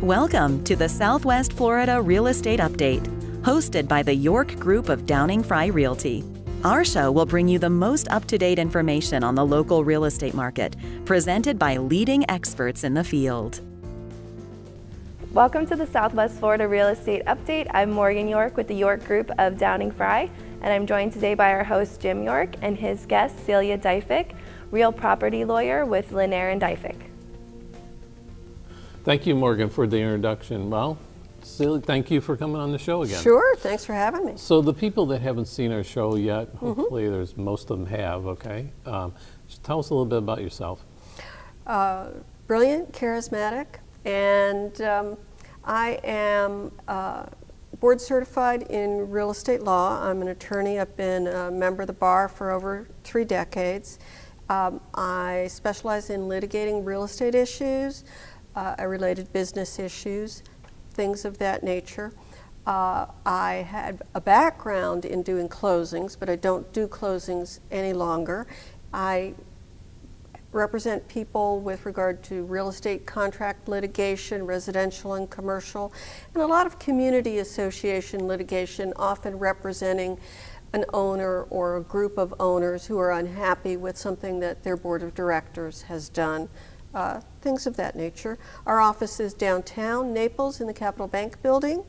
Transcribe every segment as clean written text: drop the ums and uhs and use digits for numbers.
Welcome to the Southwest Florida Real Estate Update, hosted by the York Group of Downing Fry Realty. Our show will bring you the most up-to-date information on the local real estate market, presented by leading experts in the field. Welcome to the Southwest Florida Real Estate Update. I'm Morgan York with the York Group of Downing Fry, and I'm joined today by our host Jim York and his guest Celia Deifik, real property lawyer with Lanier and Deifik. Thank you, Morgan, for the introduction. Well, Celia, thank you for coming on the show again. Sure, thanks for having me. So the people that haven't seen our show yet, hopefully most of them have, okay? Just tell us a little bit about yourself. Brilliant, charismatic, and I am board certified in real estate law. I'm an attorney. I've been a member of the bar for over 3 decades. I specialize in litigating real estate issues, related business issues, things of that nature. I had a background in doing closings, but I don't do closings any longer. I represent people with regard to real estate contract litigation, residential and commercial, and a lot of community association litigation, often representing an owner or a group of owners who are unhappy with something that their board of directors has done. Things of that nature. Our office is downtown Naples in the Capitol Bank building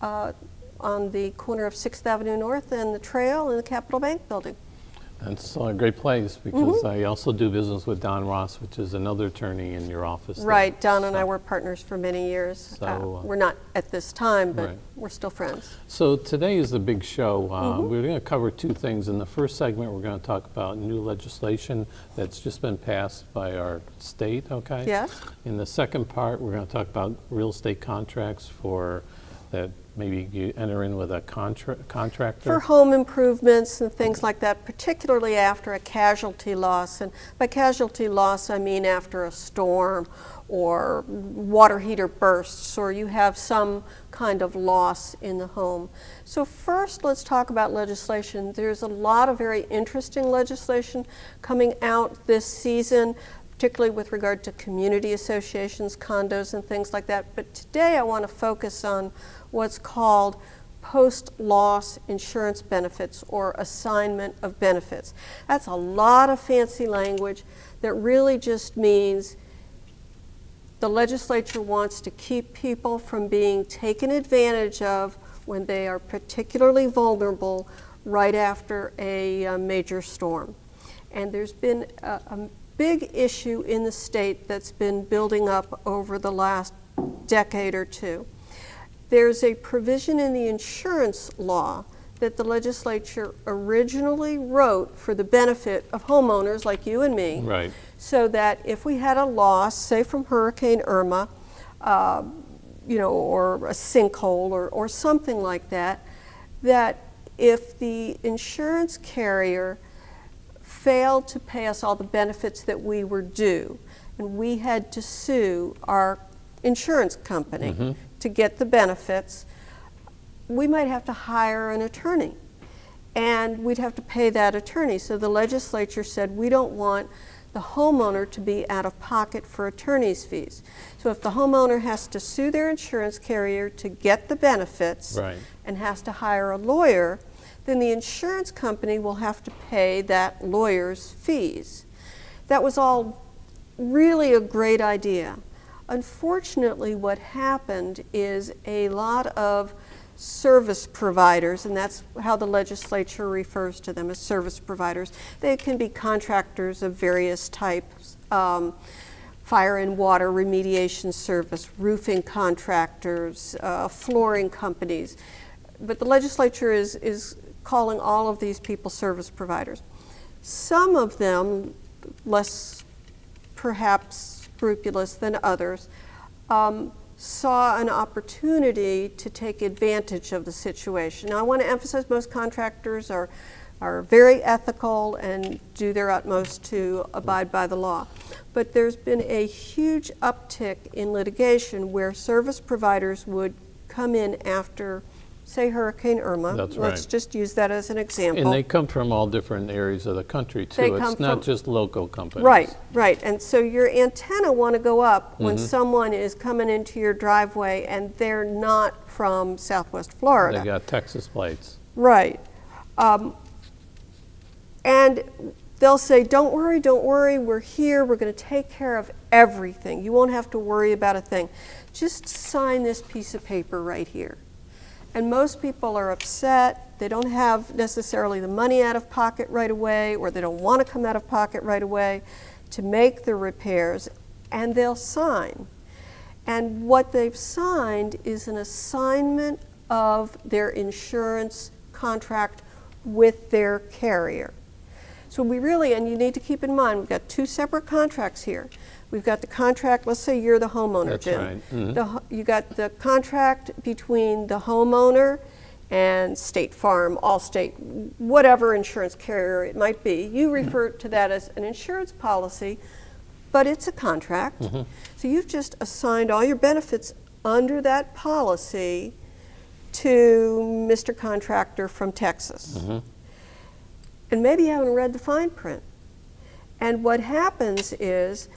on the corner of 6th Avenue North and the Trail in the Capitol Bank building. That's a great place because I also do business with Don Ross, which is another attorney in your office. Right, Don and I were partners for many years. So, we're not at this time, but right. we're still friends. So today is the big show. We're going to cover 2 things. In the first segment, we're going to talk about new legislation that's just been passed by our state, okay? Yes. In the second part, we're going to talk about real estate contracts for that maybe you enter in with a contractor. For home improvements and things like that, particularly after a casualty loss. And by casualty loss, I mean after a storm or water heater bursts or you have some kind of loss in the home. So first, let's talk about legislation. There's a lot of very interesting legislation coming out this season, particularly with regard to community associations, condos, and things like that. But today I want to focus on what's called post-loss insurance benefits or assignment of benefits. That's a lot of fancy language that really just means the legislature wants to keep people from being taken advantage of when they are particularly vulnerable right after a major storm. And there's been a big issue in the state that's been building up over the last decade or 2. There's a provision in the insurance law that the legislature originally wrote for the benefit of homeowners like you and me. Right. So that if we had a loss, say from Hurricane Irma, or a sinkhole or something like that, that if the insurance carrier failed to pay us all the benefits that we were due, and we had to sue our insurance company to get the benefits, we might have to hire an attorney, and we'd have to pay that attorney. So the legislature said we don't want the homeowner to be out of pocket for attorney's fees. So if the homeowner has to sue their insurance carrier to get the benefits and has to hire a lawyer, then the insurance company will have to pay that lawyer's fees. That was all really a great idea. Unfortunately, what happened is a lot of service providers, and that's how the legislature refers to them as service providers. They can be contractors of various types, fire and water remediation service, roofing contractors, flooring companies. But the legislature is calling all of these people service providers. Some of them, less perhaps scrupulous than others, saw an opportunity to take advantage of the situation. Now I want to emphasize most contractors are very ethical and do their utmost to abide by the law. But there's been a huge uptick in litigation where service providers would come in after say Hurricane Irma. That's Let's right. just use that as an example. And they come from all different areas of the country, They too. come It's not from- just local companies. Right, right. And so your antenna want to go up when Mm-hmm. someone is coming into your driveway and they're not from Southwest Florida. They got Texas plates. Right. And they'll say, don't worry, we're here, we're going to take care of everything. You won't have to worry about a thing. Just sign this piece of paper right here. And most people are upset. They don't have necessarily the money out of pocket right away, or they don't want to come out of pocket right away to make the repairs, and they'll sign. And what they've signed is an assignment of their insurance contract with their carrier. So we really, and you need to keep in mind, we've got two separate contracts here. We've got the contract, let's say you're the homeowner, That's Jim. right. Mhm. You got the contract between the homeowner and State Farm, Allstate, whatever insurance carrier it might be. You refer to that as an insurance policy, but it's a contract. So you've just assigned all your benefits under that policy to Mr. Contractor from Texas. And maybe you haven't read the fine print. And what happens is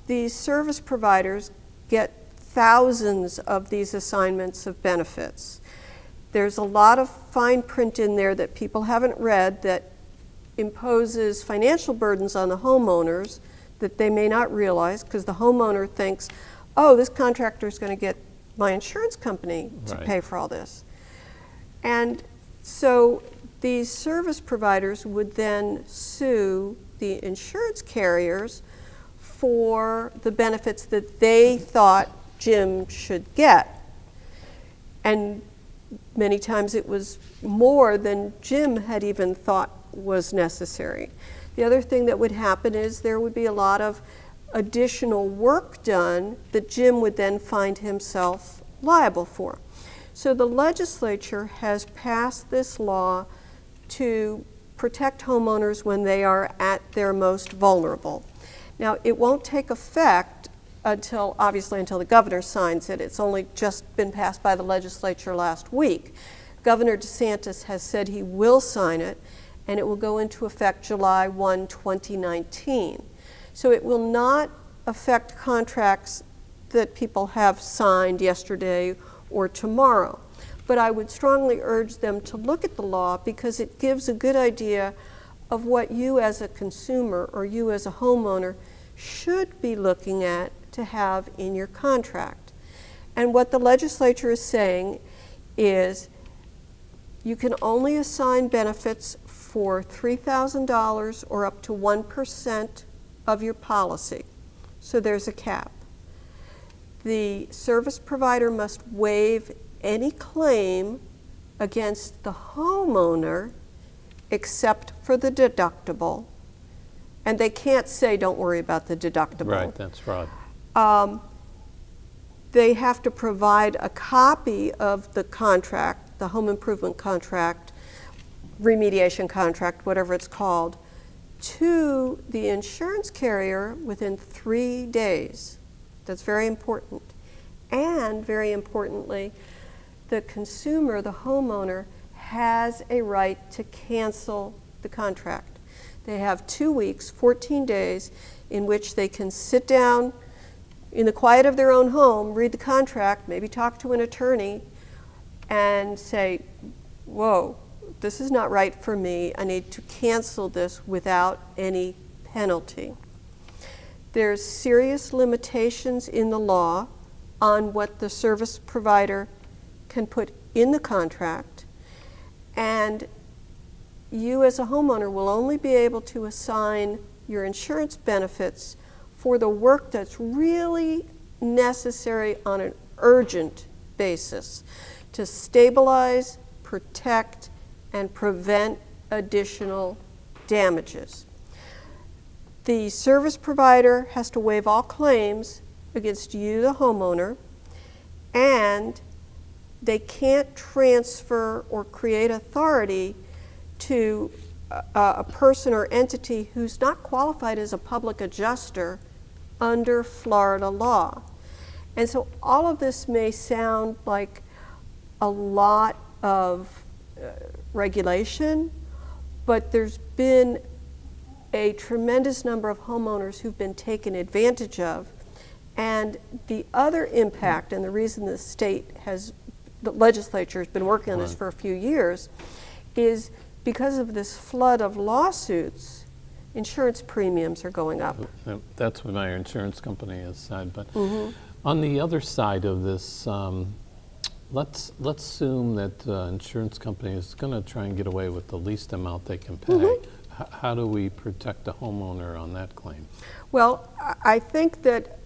these service providers get thousands of these assignments of benefits. There's a lot of fine print in there that people haven't read that imposes financial burdens on the homeowners that they may not realize, because the homeowner thinks, oh, this contractor is going to get my insurance company to Right. pay for all this. And so these service providers would then sue the insurance carriers for the benefits that they thought Jim should get. And many times it was more than Jim had even thought was necessary. The other thing that would happen is there would be a lot of additional work done that Jim would then find himself liable for. So the legislature has passed this law to protect homeowners when they are at their most vulnerable. Now, it won't take effect until the governor signs it. It's only just been passed by the legislature last week. Governor DeSantis has said he will sign it, and it will go into effect July 1, 2019. So it will not affect contracts that people have signed yesterday or tomorrow. But I would strongly urge them to look at the law, because it gives a good idea of what you as a consumer or you as a homeowner should be looking at to have in your contract. And what the legislature is saying is you can only assign benefits for $3,000 or up to 1% of your policy. So there's a cap. The service provider must waive any claim against the homeowner except for the deductible. And they can't say, don't worry about the deductible. Right, that's fraud. They have to provide a copy of the contract, the home improvement contract, remediation contract, whatever it's called, to the insurance carrier within 3 days. That's very important. And very importantly, the consumer, the homeowner, has a right to cancel the contract. They have 2 weeks, 14 days, in which they can sit down in the quiet of their own home, read the contract, maybe talk to an attorney, and say, whoa, this is not right for me. I need to cancel this without any penalty. There's serious limitations in the law on what the service provider can put in the contract, and you as a homeowner will only be able to assign your insurance benefits for the work that's really necessary on an urgent basis to stabilize, protect, and prevent additional damages. The service provider has to waive all claims against you, the homeowner, and they can't transfer or create authority to a person or entity who's not qualified as a public adjuster under Florida law. And so all of this may sound like a lot of regulation, but there's been a tremendous number of homeowners who've been taken advantage of. And the other impact, and the reason the legislature has been working on this for a few years, is because of this flood of lawsuits, insurance premiums are going up. That's what my insurance company has said. But on the other side of this, let's assume that the insurance company is going to try and get away with the least amount they can pay. How do we protect the homeowner on that claim? Well, I think that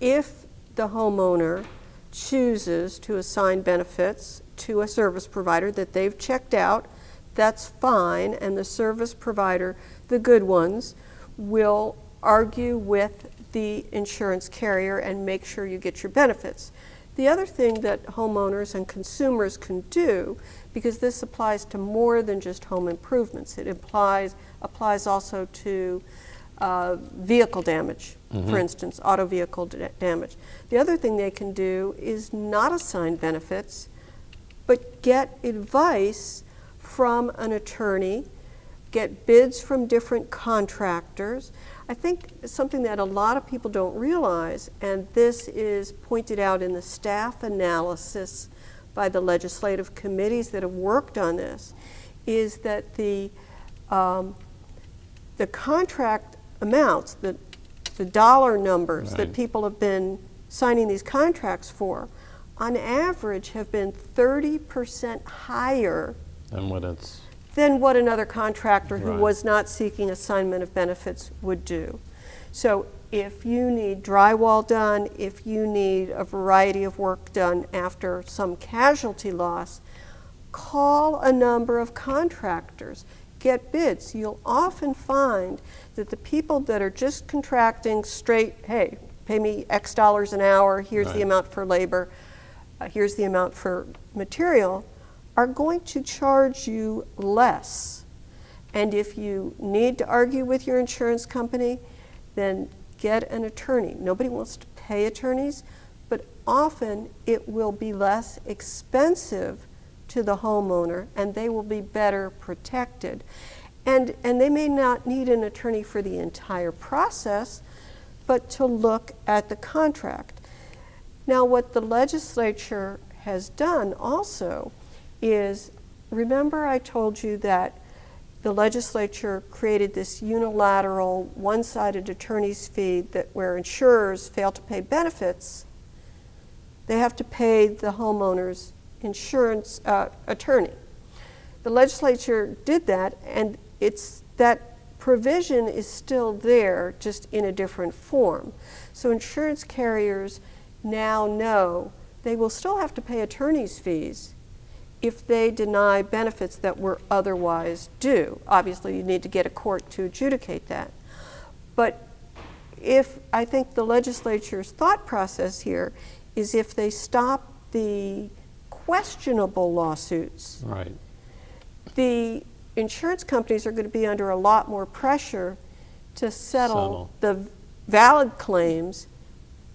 if the homeowner chooses to assign benefits to a service provider that they've checked out, that's fine, and the service provider, the good ones, will argue with the insurance carrier and make sure you get your benefits. The other thing that homeowners and consumers can do, because this applies to more than just home improvements, it applies also to vehicle damage, for instance, auto vehicle damage. The other thing they can do is not assign benefits, but get advice from an attorney, get bids from different contractors. I think something that a lot of people don't realize, and this is pointed out in the staff analysis by the legislative committees that have worked on this, is that the contract amounts, the dollar numbers that people have been signing these contracts for, on average have been 30% higher than what another contractor who was not seeking assignment of benefits would do. So if you need drywall done, if you need a variety of work done after some casualty loss, call a number of contractors, get bids. You'll often find that the people that are just contracting straight, hey, pay me X dollars an hour, here's the amount for labor, here's the amount for material, are going to charge you less. And if you need to argue with your insurance company, then get an attorney. Nobody wants to pay attorneys, but often it will be less expensive to the homeowner and they will be better protected. And they may not need an attorney for the entire process, but to look at the contract. Now, what the legislature has done also is, remember I told you that the legislature created this unilateral, one-sided attorney's fee that where insurers fail to pay benefits, they have to pay the homeowner's insurance attorney. The legislature did that, and that provision is still there, just in a different form. So insurance carriers now know they will still have to pay attorney's fees if they deny benefits that were otherwise due. Obviously, you need to get a court to adjudicate that. But I think the legislature's thought process here is if they stop the questionable lawsuits, the insurance companies are going to be under a lot more pressure to settle the valid claims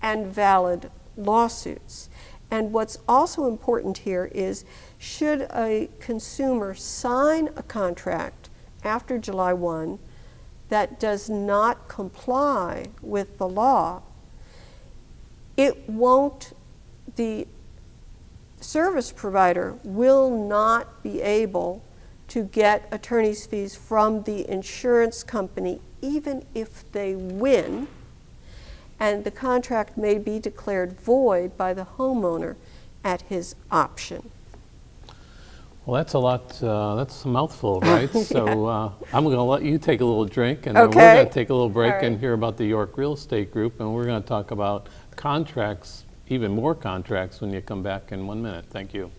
and valid lawsuits. And what's also important here is, should a consumer sign a contract after July 1 that does not comply with the law, the service provider will not be able to get attorney's fees from the insurance company, even if they win, and the contract may be declared void by the homeowner at his option. Well, that's a lot, that's a mouthful, right? So I'm going to let you take a little drink, and then we're going to take a little break and hear about the York Real Estate Group, and we're going to talk about contracts, even more contracts, when you come back in 1 minute. Thank you.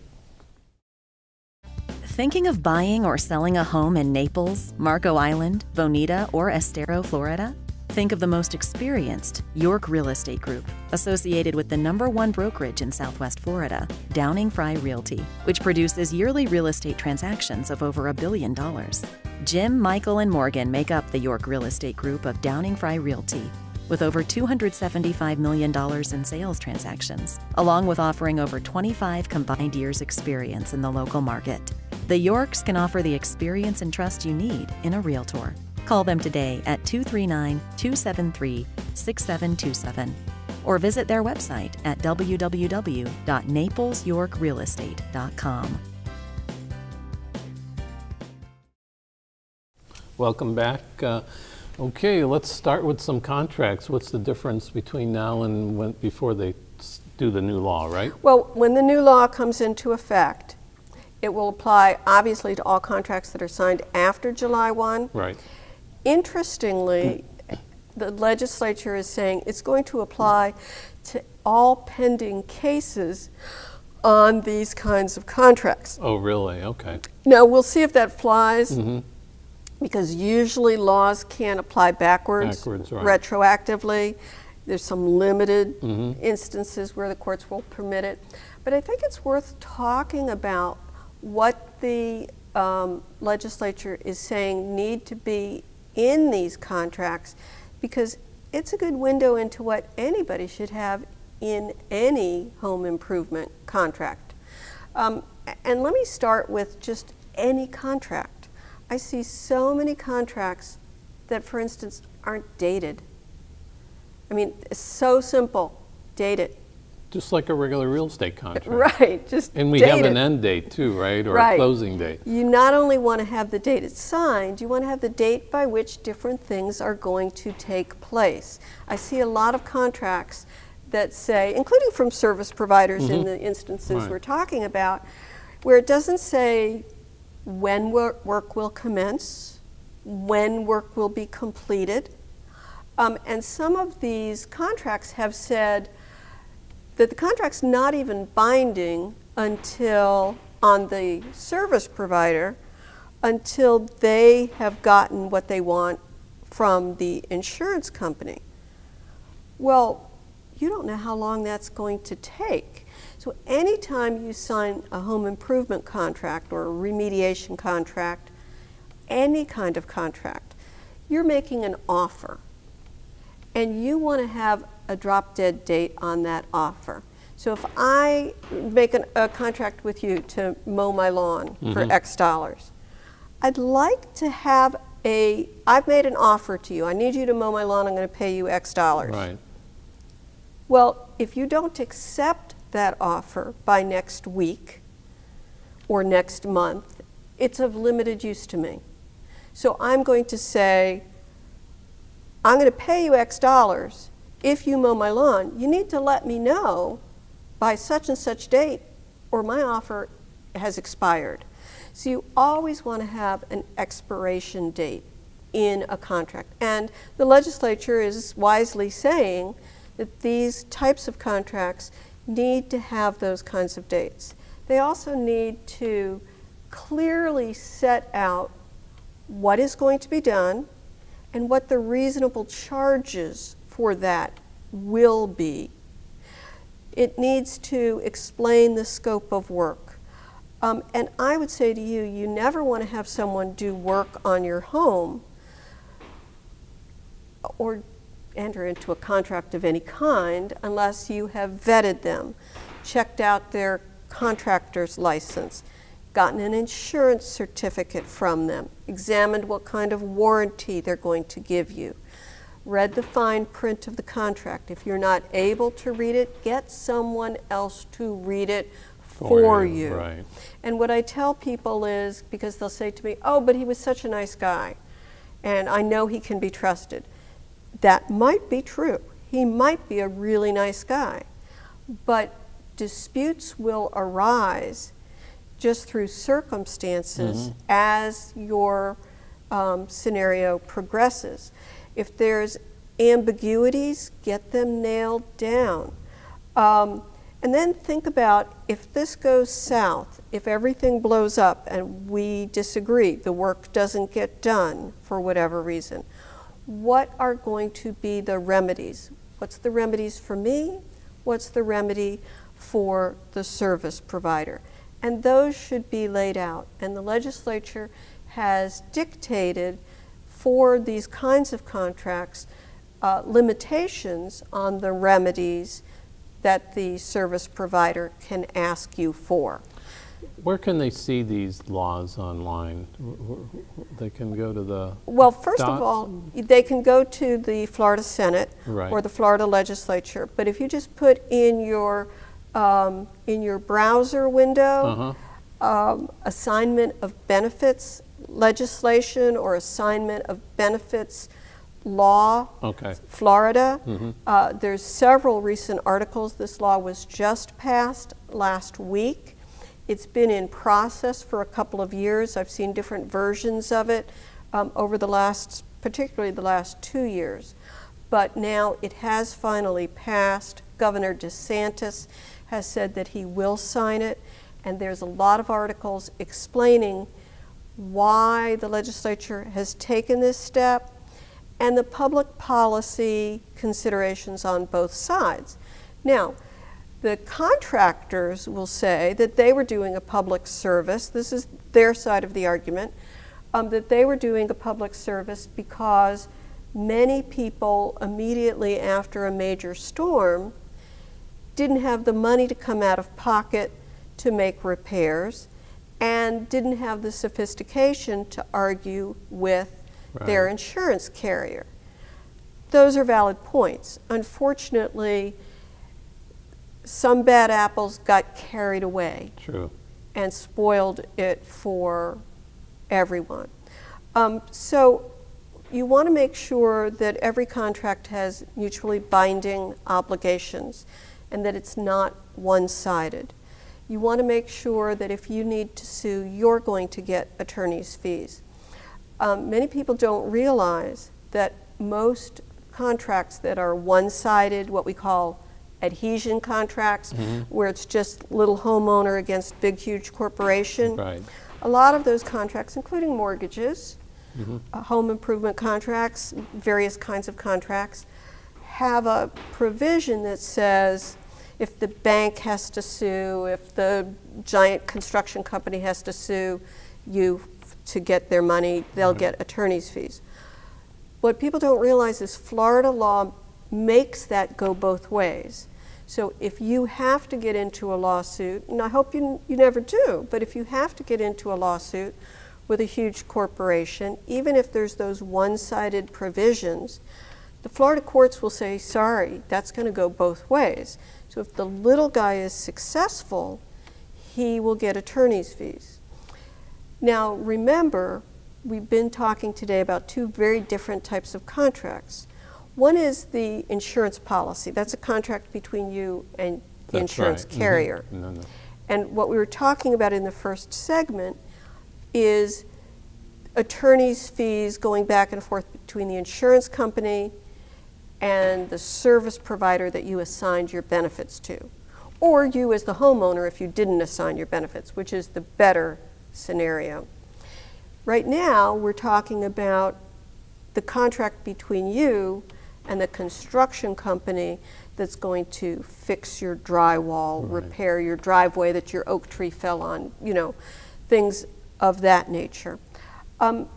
Thinking of buying or selling a home in Naples, Marco Island, Bonita, or Estero, Florida? Think of the most experienced York Real Estate Group, associated with the #1 brokerage in Southwest Florida, Downing Fry Realty, which produces yearly real estate transactions of over $1 billion. Jim, Michael, and Morgan make up the York Real Estate Group of Downing Fry Realty. with over $275 million in sales transactions, along with offering over 25 combined years' experience in the local market. The Yorks can offer the experience and trust you need in a Realtor. Call them today at 239-273-6727 or visit their website at www.naplesyorkrealestate.com. Welcome back. Okay, let's start with some contracts. What's the difference between now and before they do the new law, right? Well, when the new law comes into effect, it will apply obviously to all contracts that are signed after July 1. Right. Interestingly, the legislature is saying it's going to apply to all pending cases on these kinds of contracts. Oh, really? Okay. Now, we'll see if that flies, because usually laws can't apply backwards right. retroactively. There's some limited instances where the courts will permit it. But I think it's worth talking about what the legislature is saying need to be in these contracts, because it's a good window into what anybody should have in any home improvement contract. And let me start with just any contract. I see so many contracts that, for instance, aren't dated. I mean, it's so simple, date it. Just like a regular real estate contract. Right, just And we date have it. an end date too, right? Or Right. a closing date. You not only want to have the date it's signed, you want to have the date by which different things are going to take place. I see a lot of contracts that say, including from service providers in the instances Right. we're talking about, where it doesn't say when work will commence, when work will be completed. And some of these contracts have said that the contract's not even binding until, on the service provider, until they have gotten what they want from the insurance company. Well, you don't know how long that's going to take. So anytime you sign a home improvement contract or a remediation contract, any kind of contract, you're making an offer. And you want to have a drop-dead date on that offer. So if I make a contract with you to mow my lawn for X dollars, I'd like to have I've made an offer to you. I need you to mow my lawn. I'm going to pay you X dollars. Right. Well, if you don't accept that offer by next week or next month, it's of limited use to me. So I'm going to say, I'm going to pay you X dollars if you mow my lawn. You need to let me know by such and such date or my offer has expired. So you always want to have an expiration date in a contract. And the legislature is wisely saying that these types of contracts need to have those kinds of dates. They also need to clearly set out what is going to be done and what the reasonable charges for that will be. It needs to explain the scope of work. And I would say to you, you never want to have someone do work on your home or enter into a contract of any kind unless you have vetted them, checked out their contractor's license, gotten an insurance certificate from them, examined what kind of warranty they're going to give you, read the fine print of the contract. If you're not able to read it, get someone else to read it for you. Right. And what I tell people is, because they'll say to me, oh, but he was such a nice guy, and I know he can be trusted. That might be true. He might be a really nice guy, but disputes will arise just through circumstances as your scenario progresses. If there's ambiguities, get them nailed down. And then think about, if this goes south, if everything blows up and we disagree, the work doesn't get done for whatever reason, what are going to be the remedies? What's the remedies for me? What's the remedy for the service provider? And those should be laid out. And the legislature has dictated for these kinds of contracts limitations on the remedies that the service provider can ask you for. Where can they see these laws online? They can go to the Well, first of all, they can go to the Florida Senate Right. or the Florida Legislature. But if you just put in your browser window, assignment of benefits legislation or assignment of benefits law, Okay. Florida. There's several recent articles. This law was just passed last week. It's been in process for a couple of years. I've seen different versions of it over particularly the last 2 years. But now it has finally passed. Governor DeSantis has said that he will sign it, and there's a lot of articles explaining why the legislature has taken this step and the public policy considerations on both sides. Now, the contractors will say that they were doing a public service. This is their side of the argument, that they were doing a public service because many people immediately after a major storm didn't have the money to come out of pocket to make repairs and didn't have the sophistication to argue with their insurance carrier. Those are valid points. Unfortunately, some bad apples got carried away and spoiled it for everyone. So you want to make sure that every contract has mutually binding obligations and that it's not one-sided. You want to make sure that if you need to sue, you're going to get attorney's fees. Many people don't realize that most contracts that are one-sided, what we call adhesion contracts, where it's just little homeowner against big, huge corporation. A lot of those contracts, including mortgages, home improvement contracts, various kinds of contracts, have a provision that says if the bank has to sue, if the giant construction company has to sue you to get their money, they'll get attorney's fees. What people don't realize is Florida law makes that go both ways. So if you have to get into a lawsuit, and I hope you never do, but if you have to get into a lawsuit with a huge corporation, even if there's those one-sided provisions, the Florida courts will say, sorry, that's going to go both ways. So if the little guy is successful, he will get attorney's fees. Now remember, we've been talking today about two very different types of contracts. One is the insurance policy. That's a contract between you and the insurance carrier. And what we were talking about in the first segment is attorney's fees going back and forth between the insurance company and the service provider that you assigned your benefits to, or you as the homeowner if you didn't assign your benefits, which is the better scenario. Right now, we're talking about the contract between you and the construction company that's going to fix your drywall, repair your driveway that your oak tree fell on, things of that nature. And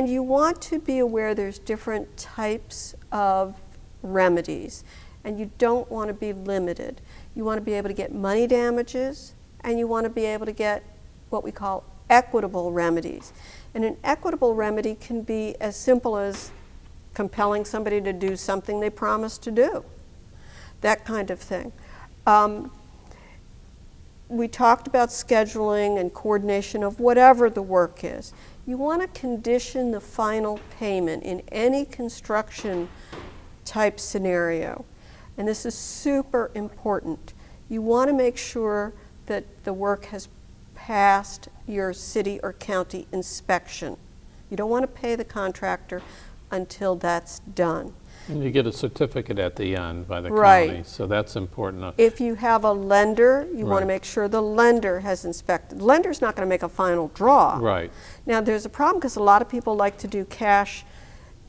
you want to be aware there's different types of remedies, and you don't want to be limited. You want to be able to get money damages, and you want to be able to get what we call equitable remedies. And an equitable remedy can be as simple as compelling somebody to do something they promised to do, that kind of thing. We talked about scheduling and coordination of whatever the work is. You want to condition the final payment in any construction type scenario. And this is super important. You want to make sure that the work has passed your city or county inspection. You don't want to pay the contractor until that's done. And you get a certificate at the end by the county, so that's important. If you have a lender, you want to make sure the lender has inspected. The lender's not going to make a final draw. Now there's a problem because a lot of people like to do cash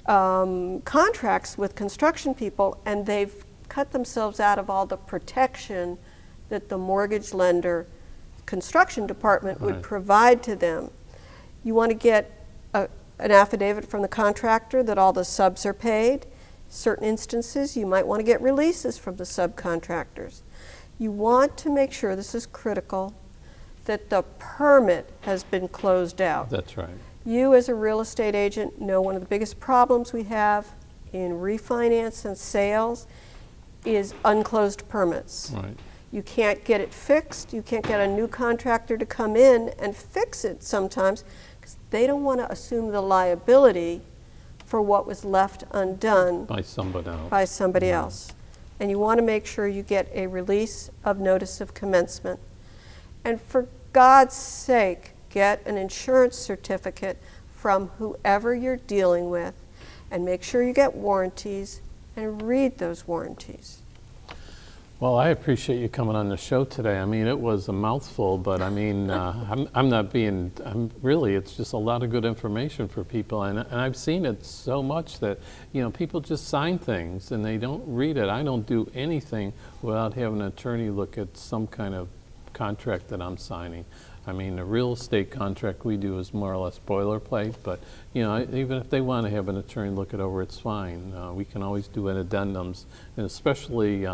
contracts with construction people, and they've cut themselves out of all the protection that the mortgage lender construction department would provide to them. You want to get an affidavit from the contractor that all the subs are paid, Certain instances, you might want to get releases from the subcontractors. You want to make sure, this is critical, that the permit has been closed out. That's right. You as a real estate agent know one of the biggest problems we have in refinance and sales is unclosed permits. Right. You can't get it fixed. You can't get a new contractor to come in and fix it sometimes because they don't want to assume the liability for what was left undone By somebody else. by somebody else. And you want to make sure you get a release of notice of commencement. And for God's sake, get an insurance certificate from whoever you're dealing with and make sure you get warranties and read those warranties. Well, I appreciate you coming on the show today. I mean, it was a mouthful, but I mean, I'm not being, really, it's just a lot of good information for people. And I've seen it so much that, you know, people just sign things and they don't read it. I don't do anything without having an attorney look at some kind of contract that I'm signing. I mean, the real estate contract we do is more or less boilerplate, but, you know, even if they want to have an attorney look it over, it's fine. We can always do addendums, and especially,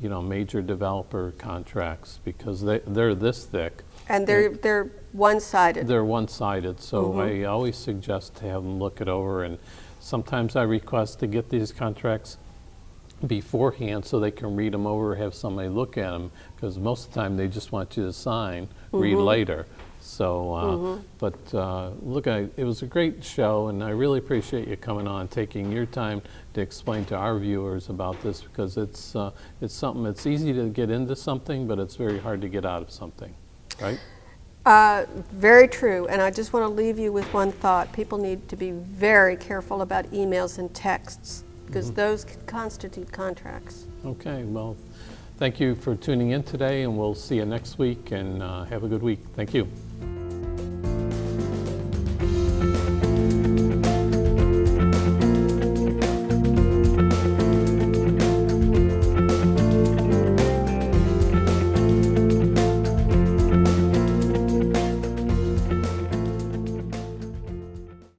you know, major developer contracts, because they're this thick. And they're one-sided. They're one-sided, so I always suggest to have them look it over, and sometimes I request to get these contracts beforehand so they can read them over, have somebody look at them, because most of the time they just want you to sign, read later. So, but look, it was a great show, and I really appreciate you coming on, taking your time to explain to our viewers about this, because it's something, it's easy to get into something, but it's very hard to get out of something, right? Very true, and I just want to leave you with one thought. People need to be very careful about emails and texts, because those can constitute contracts. Okay, well, thank you for tuning in today, and we'll see you next week, and have a good week. Thank you.